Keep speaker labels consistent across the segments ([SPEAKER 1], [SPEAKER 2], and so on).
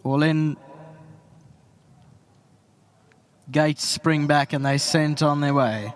[SPEAKER 1] All in. Gates spring back and they sent on their way.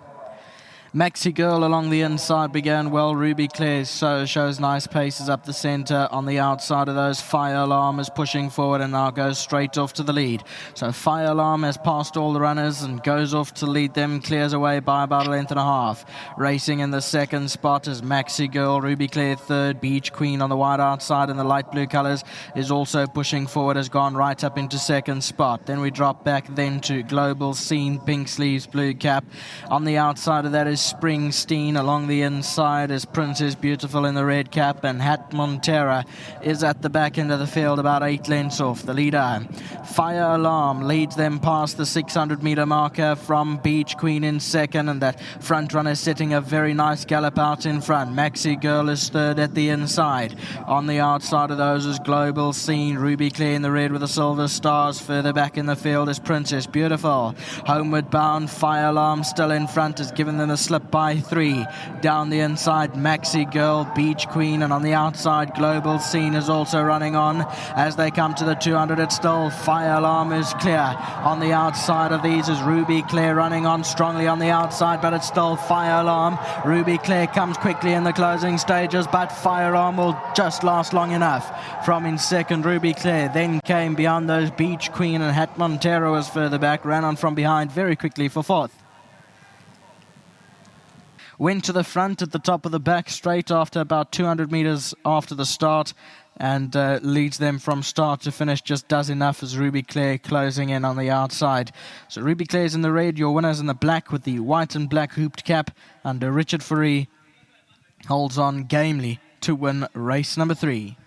[SPEAKER 1] Maxi Girl along the inside began well. Ruby Claire shows nice paces up the centre. On the outside of those, Fire Alarm is pushing forward and now goes straight off to the lead. So Fire Alarm has passed all the runners and goes off to lead them, clears away by about a length and a half. Racing in the second spot is Maxi Girl, Ruby Claire third, Beach Queen on the wide outside in the light blue colours is also pushing forward, has gone right up into second spot. Then we drop back then to Global Scene, pink sleeves, blue cap. On the outside of that is Springsteen. Along the inside is Princess Beautiful in the red cap, and Hat Montera is at the back end of the field about 8 lengths off the leader. Fire Alarm leads them past the 600-metre marker from Beach Queen in second, and that front runner setting a very nice gallop out in front. Maxi Girl is third at the inside. On the outside of those is Global Scene, Ruby Claire in the red with the silver stars. Further back in the field is Princess Beautiful. Homeward bound, Fire Alarm still in front, has given them a slip by 3. Down the inside, Maxi Girl, Beach Queen, and on the outside, Global Scene is also running on. As they come to the 200, it's still Fire Alarm is clear. On the outside of these is Ruby Claire running on strongly on the outside, but it's still Fire Alarm. Ruby Claire comes quickly in the closing stages, but Fire Alarm will just last long enough. From in second, Ruby Claire, then came beyond those Beach Queen, and Hat Montero was further back, ran on from behind very quickly for fourth. Went to the front at the top of the back straight after about 200 metres after the start, and leads them from start to finish, just does enough as Ruby Claire closing in on the outside. So Ruby Claire's in the red, your winner's in the black with the white and black hooped cap, and Richard Fourie holds on gamely to win race number 3.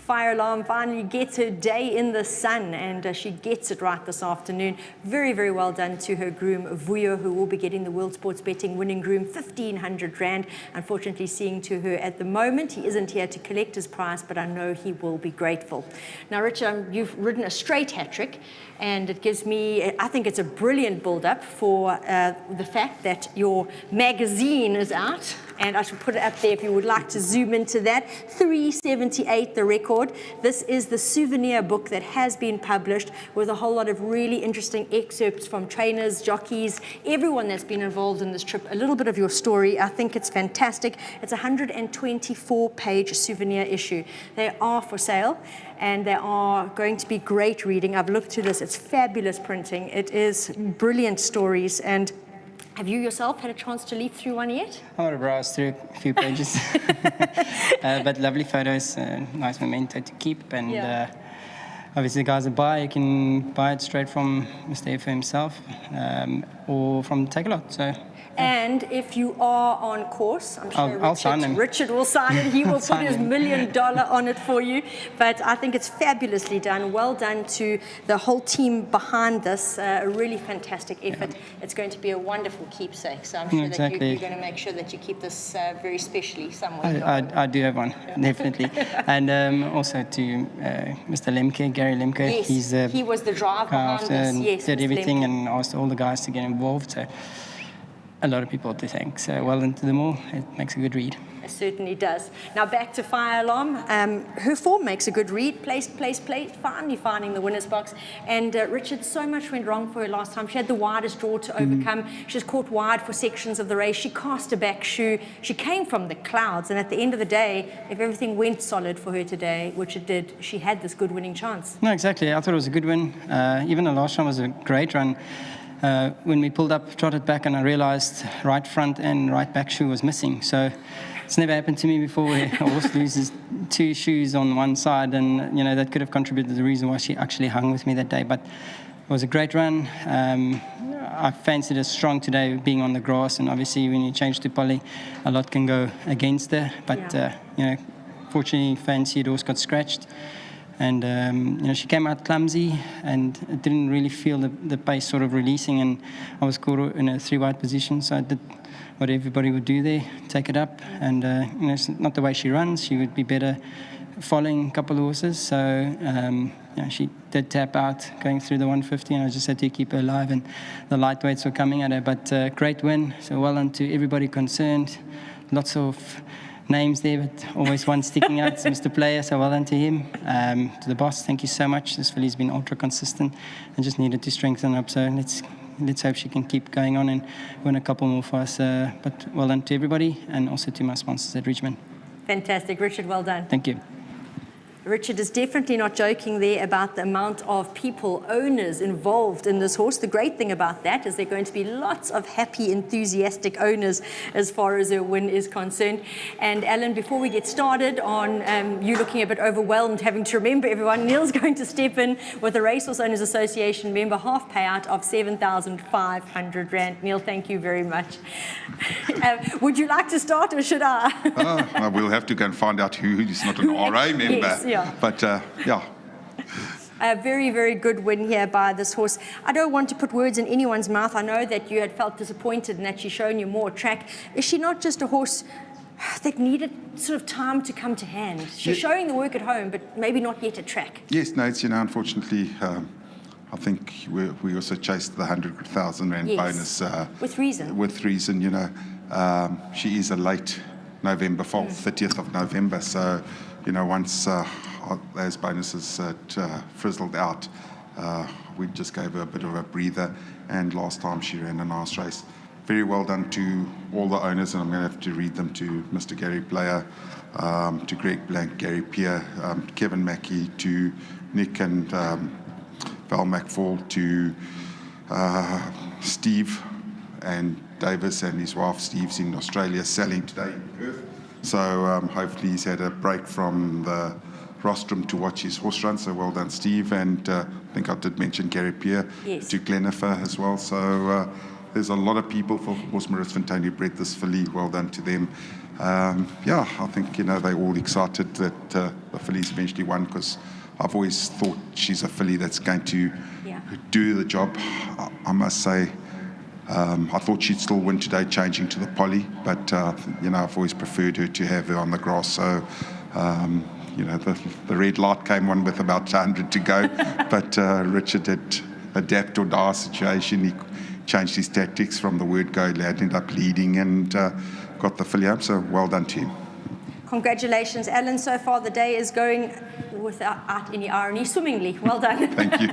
[SPEAKER 2] Fire Alarm finally gets her day in the sun, and she gets it right this afternoon. Very, very well done to her groom, Vuyo, who will be getting the World Sports Betting winning groom 1,500 Rand. Unfortunately, seeing to her at the moment. He isn't here to collect his prize, but I know he will be grateful. Now, Richard, you've ridden a straight hat-trick, and it gives me, I think it's a brilliant build-up for the fact that your magazine is out. And I should put it up there if you would like to zoom into that. 378, the record. This is the Souvenir book that has been published with a whole lot of really interesting excerpts from trainers, jockeys, everyone that's been involved in this trip. A little bit of your story. I think it's fantastic. It's a 124-page Souvenir issue. They are for sale, and they are going to be great reading. I've looked through this. It's fabulous printing. It is brilliant stories. And have you yourself had a chance to leaf through one yet?
[SPEAKER 3] I want to browse through a few pages. But lovely photos, nice memento to keep. And obviously, guys that buy, you can buy it straight from Mr. Effa himself or from Take-A-Lot. So.
[SPEAKER 2] And if you are on course, I'm sure
[SPEAKER 3] I'll sign him.
[SPEAKER 2] Richard will sign it. He will put his $1 million on it for you. But I think it's fabulously done. Well done to the whole team behind this. A really fantastic effort. Yeah. It's going to be a wonderful keepsake. So I'm sure that you're going to make sure that you keep this very specially somewhere.
[SPEAKER 3] I do have one, definitely. And also to Mr. Lemke, Gary Lemke.
[SPEAKER 2] Yes, he was the driver behind this. Yes,
[SPEAKER 3] did everything and asked all the guys to get involved. So. a lot of people to thank. So well done to them all. It makes a good read.
[SPEAKER 2] It certainly does. Now back to Fire Alarm. Her form makes a good read. Placed, finally finding the winner's box. And Richard, so much went wrong for her last time. She had the widest draw to overcome. She was caught wide for sections of the race. She cast a back shoe. She came from the clouds. And at the end of the day, if everything went solid for her today, which it did, she had this good winning chance.
[SPEAKER 3] No, exactly. I thought it was a good win. Even the last one was a great run. When we pulled up, trotted back, and I realized right front and right back shoe was missing. So it's never happened to me before where a horse loses 2 shoes on one side, and that could have contributed to the reason why she actually hung with me that day. But it was a great run. I fancied her strong today, being on the grass, and obviously when you change to poly, a lot can go against her. But fortunately, fancied horse got scratched. And, she came out clumsy and didn't really feel the pace sort of releasing, and I was caught in a 3-wide position, so I did what everybody would do there, take it up. And, it's not the way she runs. She would be better following a couple of horses. So, she did tap out going through the 150, and I just had to keep her alive, and the lightweights were coming at her. But great win. So well done to everybody concerned. Lots of names there, but always one sticking out. It's Mr. Player, so well done to him. To the boss, thank you so much. This filly's been ultra consistent and just needed to strengthen up. So let's hope she can keep going on and win a couple more for us. But well done to everybody, and also to my sponsors at Richmond.
[SPEAKER 2] Fantastic. Richard, well done.
[SPEAKER 3] Thank you.
[SPEAKER 2] Richard is definitely not joking there about the amount of people, owners involved in this horse. The great thing about that is there are going to be lots of happy, enthusiastic owners as far as her win is concerned. And Alan, before we get started on you looking a bit overwhelmed, having to remember everyone, Neil's going to step in with the Racehorse Owners Association member half payout of 7,500 Rand. Neil, thank you very much. Would you like to start, or should I?
[SPEAKER 4] We'll have to go and find out who is not an RA member.
[SPEAKER 2] Yes, yeah.
[SPEAKER 4] But, yeah.
[SPEAKER 2] A very, very good win here by this horse. I don't want to put words in anyone's mouth. I know that you had felt disappointed and that she's shown you more track. Is she not just a horse that needed sort of time to come to hand? She's showing the work at home, but maybe not yet at track.
[SPEAKER 4] Yes, no, it's, unfortunately, I think we also chased the 100,000 Rand bonus.
[SPEAKER 2] With reason.
[SPEAKER 4] With reason, she is a late November, 30th of November. So, once those bonuses frizzled out, we just gave her a bit of a breather. And last time she ran a nice race. Very well done to all the owners, and I'm going to have to read them to Mr. Gary Player, to Greg Blank, Gary Peer, Kevin Mackey, to Nick and Val McFall, to Steve and Davis and his wife Steve's in Australia selling today in Perth. So hopefully he's had a break from the rostrum to watch his horse run. So well done, Steve. And I think I did mention Gary Peer to Glenifer as well. So there's a lot of people for Horse Marisfontein who bred this filly. Well done to them. I think, they're all excited that the filly's eventually won, because I've always thought she's a filly that's going to do the job. I must say, I thought she'd still win today, changing to the poly, but I've always preferred her to have her on the grass. So the red light came on with about 100 to go, but Richard did adapt or die situation. He changed his tactics from the word go, ended up leading and got the filly up. So well done to him.
[SPEAKER 2] Congratulations, Alan. So far the day is going without any irony swimmingly. Well done.
[SPEAKER 4] Thank you.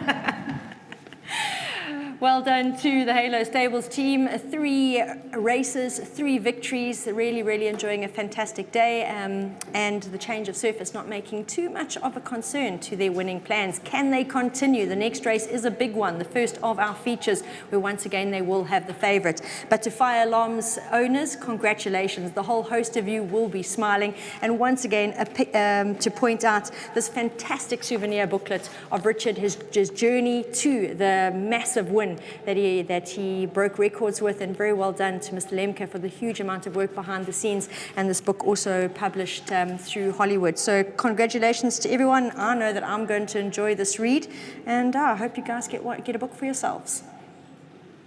[SPEAKER 2] Well done to the Halo Stables team. 3 races, 3 victories. Really, really enjoying a fantastic day. And the change of surface not making too much of a concern to their winning plans. Can they continue? The next race is a big one, the first of our features, where once again they will have the favourite. But to Fire Alarm's owners, congratulations. The whole host of you will be smiling. And once again, to point out this fantastic souvenir booklet of Richard, his journey to the massive win that he broke records with, and very well done to Mr. Lemke for the huge amount of work behind the scenes, and this book also published through Hollywood. So congratulations to everyone. I know that I'm going to enjoy this read, and I hope you guys get a book for yourselves.